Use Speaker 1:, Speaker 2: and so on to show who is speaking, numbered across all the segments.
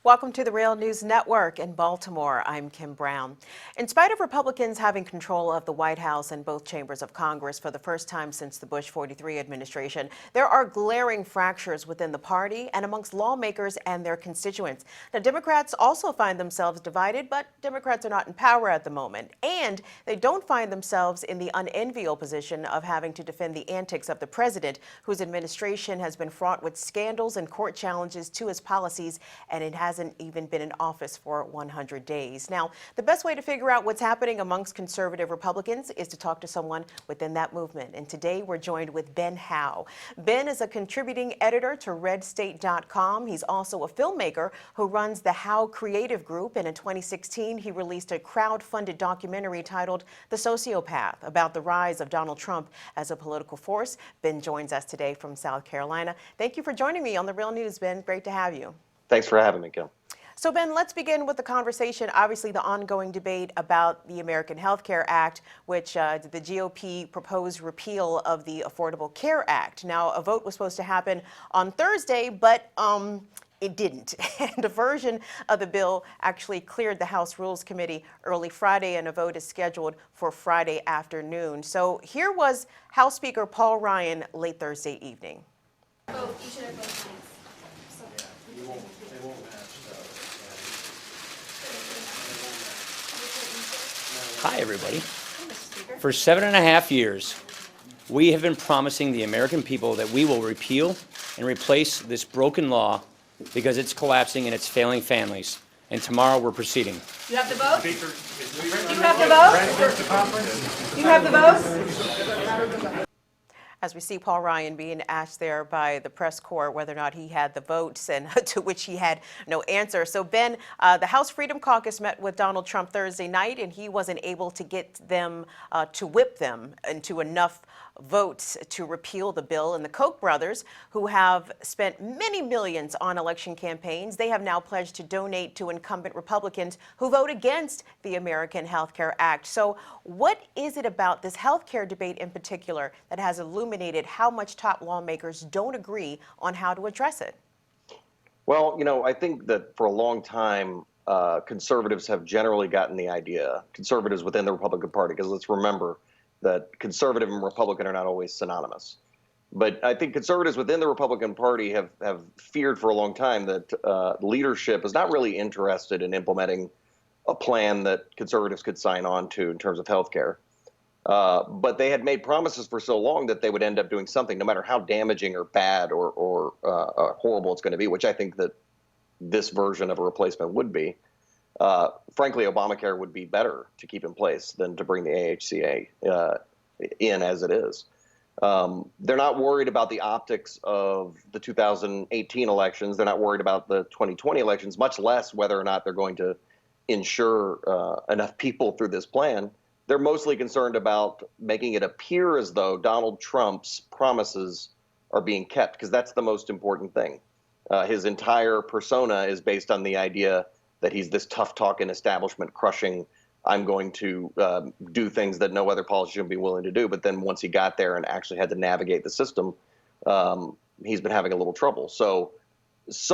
Speaker 1: Welcome to the Real News Network in Baltimore. I'm Kim Brown. In spite of Republicans having control of the White House and both chambers of Congress for the first time since the Bush 43 administration, there are glaring fractures within the party and amongst lawmakers and their constituents. Now, Democrats also find themselves divided, but Democrats are not in power at the moment. And they don't find themselves in the unenviable position of having to defend the antics of the president, whose administration has been fraught with scandals and court challenges to his policies, and it hasn't even been in office for 100 days. Now, the best way to figure out what's happening amongst conservative Republicans is to talk to someone within that movement. And today we're joined with Ben Howe. Ben is a contributing editor to RedState.com. He's also a filmmaker who runs the Howe Creative Group. And in 2016, he released a crowd-funded documentary titled The Sociopath, about the rise of Donald Trump as a political force. Ben joins us today from South Carolina. Thank you for joining me on The Real News, Ben. Great to have you.
Speaker 2: Thanks for having me, Kim.
Speaker 1: So, Ben, let's begin with the conversation. Obviously, the ongoing debate about the American Health Care Act, which the GOP proposed repeal of the Affordable Care Act. Now, a vote was supposed to happen on Thursday, but it didn't. And a version of the bill actually cleared the House Rules Committee early Friday, and a vote is scheduled for Friday afternoon. So here was House Speaker Paul Ryan late Thursday evening.
Speaker 3: Both, you should have both sides.
Speaker 4: Hi, everybody. For 7.5 years, we have been promising the American people that we will repeal and replace this broken law because it's collapsing and it's failing families. And tomorrow we're proceeding.
Speaker 3: You have the vote? You have the vote? You have the vote?
Speaker 1: As we see Paul Ryan being asked there by the press corps whether or not he had the votes, and to which he had no answer. So, Ben, the House Freedom Caucus met with Donald Trump Thursday night, and he wasn't able to get them to whip them into enough votes to repeal the bill. And the Koch brothers, who have spent many millions on election campaigns, they have now pledged to donate to incumbent Republicans who vote against the American Health Care Act. So what is it about this health care debate in particular that has illuminated how much top lawmakers don't agree on how to address it?
Speaker 2: Well, you know, I think that for a long time, conservatives have generally gotten the idea, conservatives within the Republican Party, because let's remember that conservative and Republican are not always synonymous. But I think conservatives within the Republican Party have feared for a long time that leadership is not really interested in implementing a plan that conservatives could sign on to in terms of health care. But they had made promises for so long that they would end up doing something, no matter how damaging or bad or horrible it's going to be, which I think that this version of a replacement would be. Frankly, Obamacare would be better to keep in place than to bring the AHCA in as it is. They're not worried about the optics of the 2018 elections. They're not worried about the 2020 elections, much less whether or not they're going to insure enough people through this plan. They're mostly concerned about making it appear as though Donald Trump's promises are being kept, because that's the most important thing. His entire persona is based on the idea that he's this tough-talking, establishment-crushing, I'm going to do things that no other politician would be willing to do. But then once he got there and actually had to navigate the system, he's been having a little trouble. So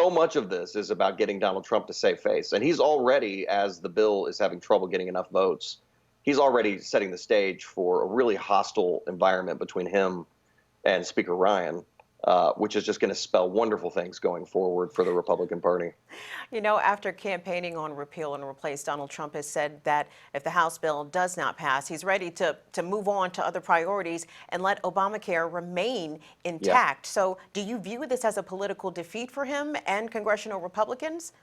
Speaker 2: much of this is about getting Donald Trump to save face. And he's already, as the bill is having trouble getting enough votes, he's already setting the stage for a really hostile environment between him and Speaker Ryan. Which is just going to spell wonderful things going forward for the Republican Party.
Speaker 1: You know, after campaigning on repeal and replace, Donald Trump has said that if the House bill does not pass, he's ready to move on to other priorities and let Obamacare remain intact. Yeah. So do you view this as a political defeat for him and congressional Republicans?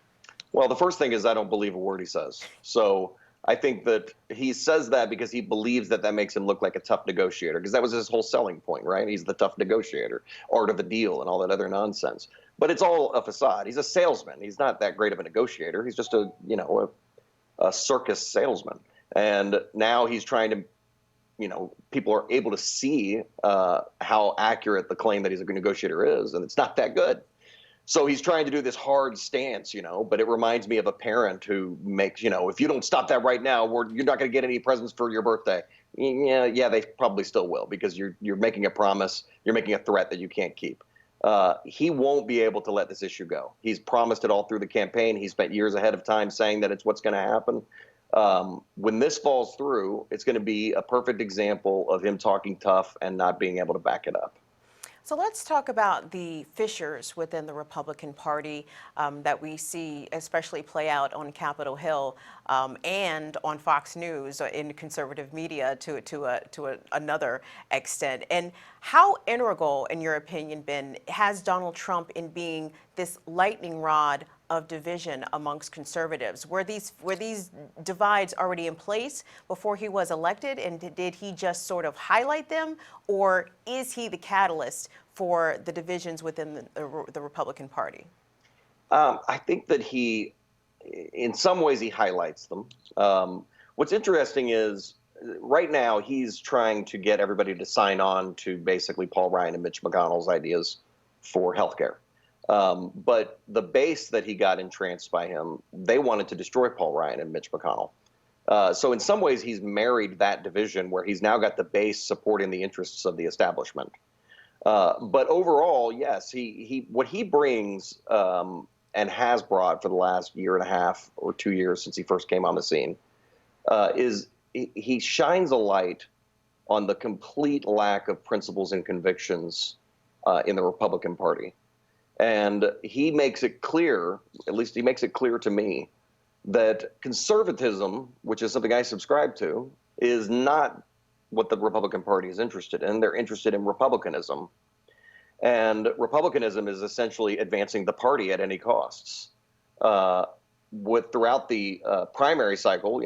Speaker 2: Well, the first thing is I don't believe a word he says. So I think that he says that because he believes that that makes him look like a tough negotiator, because that was his whole selling point, right? He's the tough negotiator, art of the deal, and all that other nonsense. But it's all a facade. He's a salesman. He's not that great of a negotiator. He's just a circus salesman. And now he's trying to, people are able to see how accurate the claim that he's a good negotiator is, and it's not that good. So he's trying to do this hard stance, but it reminds me of a parent who makes, if you don't stop that right now, you're not going to get any presents for your birthday. Yeah, they probably still will, because you're making a promise, you're making a threat that you can't keep. He won't be able to let this issue go. He's promised it all through the campaign. He spent years ahead of time saying that it's what's going to happen. When this falls through, it's going to be a perfect example of him talking tough and not being able to back it up.
Speaker 1: So let's talk about the fissures within the Republican Party that we see especially play out on Capitol Hill and on Fox News in conservative media to another extent. And how integral, in your opinion, Ben, has Donald Trump in being this lightning rod of division amongst conservatives? Were these divides already in place before he was elected, and did he just sort of highlight them, or is he the catalyst for the divisions within the Republican Party?
Speaker 2: I think that in some ways, he highlights them. What's interesting is right now he's trying to get everybody to sign on to basically Paul Ryan and Mitch McConnell's ideas for healthcare. But the base that he got entranced by him, they wanted to destroy Paul Ryan and Mitch McConnell. So in some ways, he's married that division where he's now got the base supporting the interests of the establishment. But overall, yes, what he brings and has brought for the last year and a half or 2 years since he first came on the scene is he shines a light on the complete lack of principles and convictions in the Republican Party. And he makes it clear, at least he makes it clear to me, that conservatism, which is something I subscribe to, is not what the Republican Party is interested in. They're interested in republicanism. And republicanism is essentially advancing the party at any costs. Throughout the primary cycle,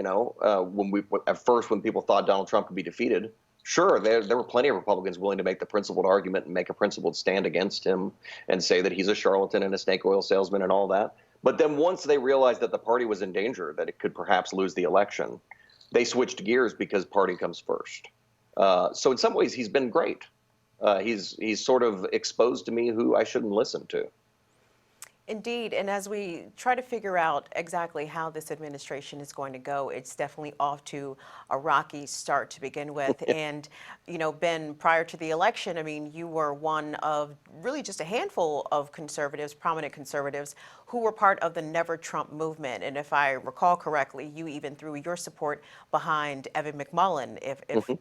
Speaker 2: when people thought Donald Trump could be defeated, sure, there were plenty of Republicans willing to make the principled argument and make a principled stand against him and say that he's a charlatan and a snake oil salesman and all that. But then once they realized that the party was in danger, that it could perhaps lose the election, they switched gears because party comes first. So in some ways, he's been great. He's sort of exposed to me who I shouldn't listen to.
Speaker 1: Indeed, and as we try to figure out exactly how this administration is going to go, it's definitely off to a rocky start to begin with. And, Ben, prior to the election, I mean, you were one of really just a handful of conservatives, prominent conservatives, who were part of the Never Trump movement. And if I recall correctly, you even threw your support behind Evan McMullin,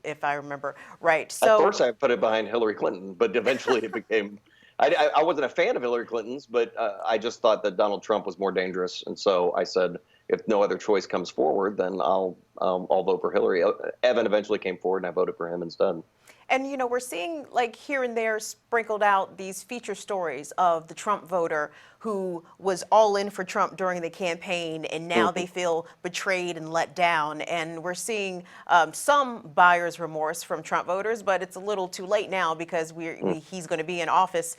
Speaker 1: if I remember right. So,
Speaker 2: at first, I put it behind Hillary Clinton, but eventually it became... I wasn't a fan of Hillary Clinton's, but I just thought that Donald Trump was more dangerous. And so I said, if no other choice comes forward, then I'll vote for Hillary. Evan eventually came forward, and I voted for him instead.
Speaker 1: And, we're seeing, like, here and there sprinkled out these feature stories of the Trump voter who was all in for Trump during the campaign, and now they feel betrayed and let down. And we're seeing some buyer's remorse from Trump voters, but it's a little too late now because he's going to be in office,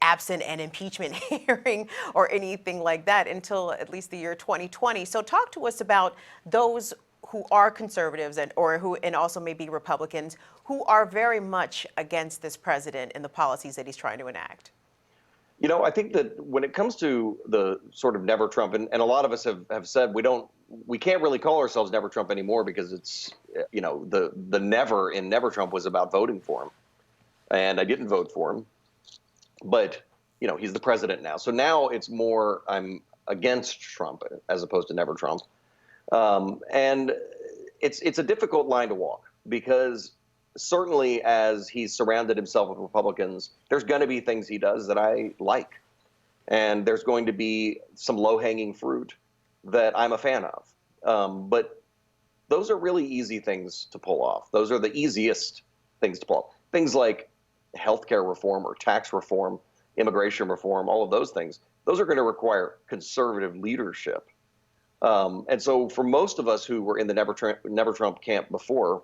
Speaker 1: absent an impeachment hearing or anything like that until at least the year 2020. So talk to us about those who are conservatives and also maybe Republicans who are very much against this president and the policies that he's trying to enact.
Speaker 2: I think that when it comes to the sort of Never Trump, and a lot of us have said we can't really call ourselves Never Trump anymore because it's, the never in Never Trump was about voting for him. And I didn't vote for him. But, he's the president now. So now it's more I'm against Trump as opposed to Never Trump. And it's a difficult line to walk because certainly as he's surrounded himself with Republicans, there's going to be things he does that I like. And there's going to be some low-hanging fruit that I'm a fan of. But those are really easy things to pull off. Those are the easiest things to pull off. Things like healthcare reform or tax reform, immigration reform, all of those things. Those are going to require conservative leadership. And so for most of us who were in the Never Trump camp before,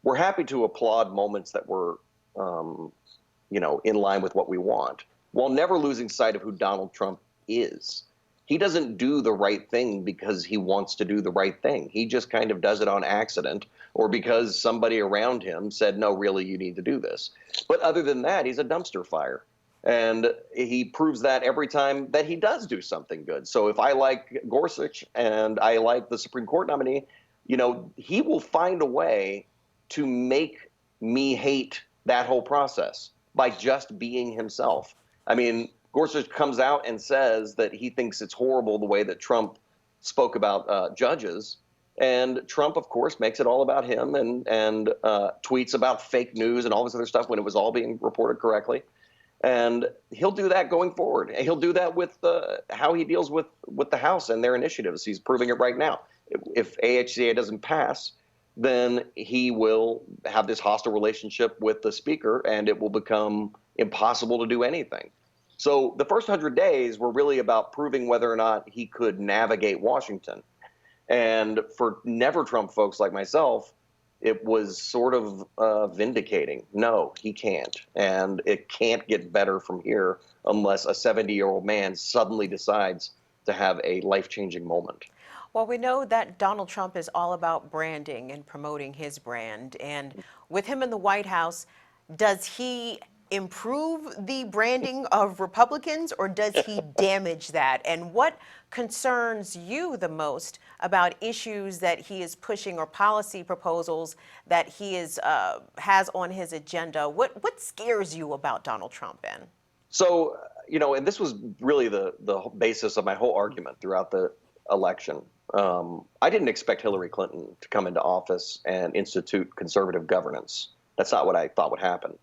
Speaker 2: we're happy to applaud moments that were, in line with what we want, while never losing sight of who Donald Trump is. He doesn't do the right thing because he wants to do the right thing. He just kind of does it on accident or because somebody around him said, no, really, you need to do this. But other than that, he's a dumpster fire. And he proves that every time that he does do something good. So if I like Gorsuch and I like the Supreme Court nominee, he will find a way to make me hate that whole process by just being himself. I mean, Gorsuch comes out and says that he thinks it's horrible the way that Trump spoke about judges. And Trump, of course, makes it all about him and tweets about fake news and all this other stuff when it was all being reported correctly. And he'll do that going forward. And he'll do that with how he deals with the House and their initiatives. He's proving it right now. If AHCA doesn't pass, then he will have this hostile relationship with the Speaker, and it will become impossible to do anything. So the first 100 days were really about proving whether or not he could navigate Washington. And for never Trump folks like myself, it was sort of vindicating. No, he can't. And it can't get better from here unless a 70-year-old man suddenly decides to have a life-changing moment.
Speaker 1: Well, we know that Donald Trump is all about branding and promoting his brand. And with him in the White House, does he improve the branding of Republicans, or does he damage that? And what concerns you the most about issues that he is pushing or policy proposals that he is has on his agenda? What scares you about Donald Trump, Ben?
Speaker 2: So, and this was really the basis of my whole argument throughout the election. I didn't expect Hillary Clinton to come into office and institute conservative governance. That's not what I thought would happen.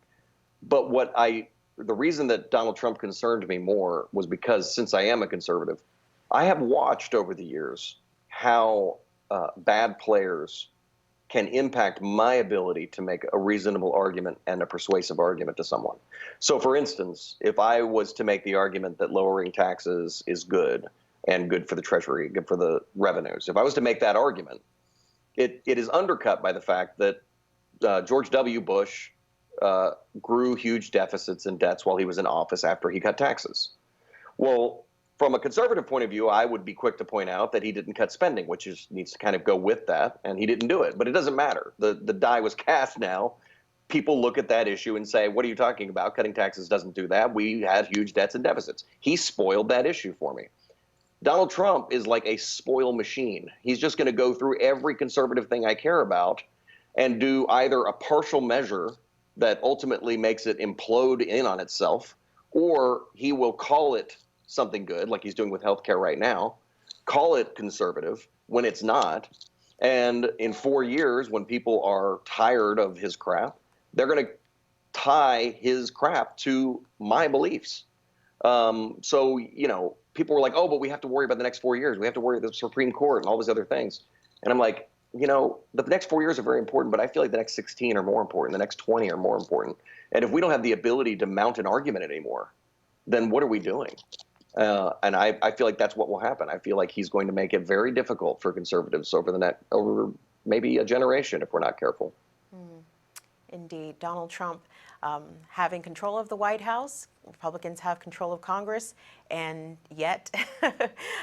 Speaker 2: But the reason that Donald Trump concerned me more was because, since I am a conservative, I have watched over the years how bad players can impact my ability to make a reasonable argument and a persuasive argument to someone. So, for instance, if I was to make the argument that lowering taxes is good and good for the Treasury, good for the revenues, if I was to make that argument, it is undercut by the fact that George W. Bush grew huge deficits and debts while he was in office after he cut taxes. Well, from a conservative point of view, I would be quick to point out that he didn't cut spending, which needs to kind of go with that, and he didn't do it. But it doesn't matter. The die was cast now. People look at that issue and say, what are you talking about? Cutting taxes doesn't do that. We had huge debts and deficits. He spoiled that issue for me. Donald Trump is like a spoil machine. He's just going to go through every conservative thing I care about and do either a partial measure that ultimately makes it implode in on itself, or he will call it something good, like he's doing with healthcare right now, call it conservative when it's not. And in 4 years, when people are tired of his crap, they're going to tie his crap to my beliefs. So, people were like, oh, but we have to worry about the next 4 years. We have to worry about the Supreme Court and all these other things. And I'm like, the next 4 years are very important, but I feel like the next 16 are more important. The next 20 are more important. And if we don't have the ability to mount an argument anymore, then what are we doing? And I feel like that's what will happen. I feel like he's going to make it very difficult for conservatives over maybe a generation if we're not careful.
Speaker 1: Indeed. Donald Trump having control of the White House, Republicans have control of Congress, and yet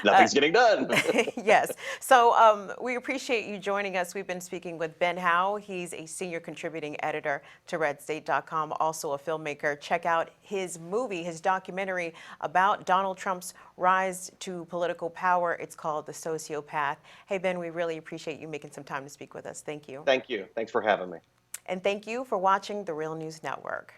Speaker 2: nothing's getting done.
Speaker 1: Yes. So we appreciate you joining us. We've been speaking with Ben Howe. He's a senior contributing editor to RedState.com, also a filmmaker. Check out his movie, his documentary about Donald Trump's rise to political power. It's called The Sociopath. Hey, Ben, we really appreciate you making some time to speak with us. Thank you.
Speaker 2: Thank you. Thanks for having me.
Speaker 1: And thank you for watching the Real News Network.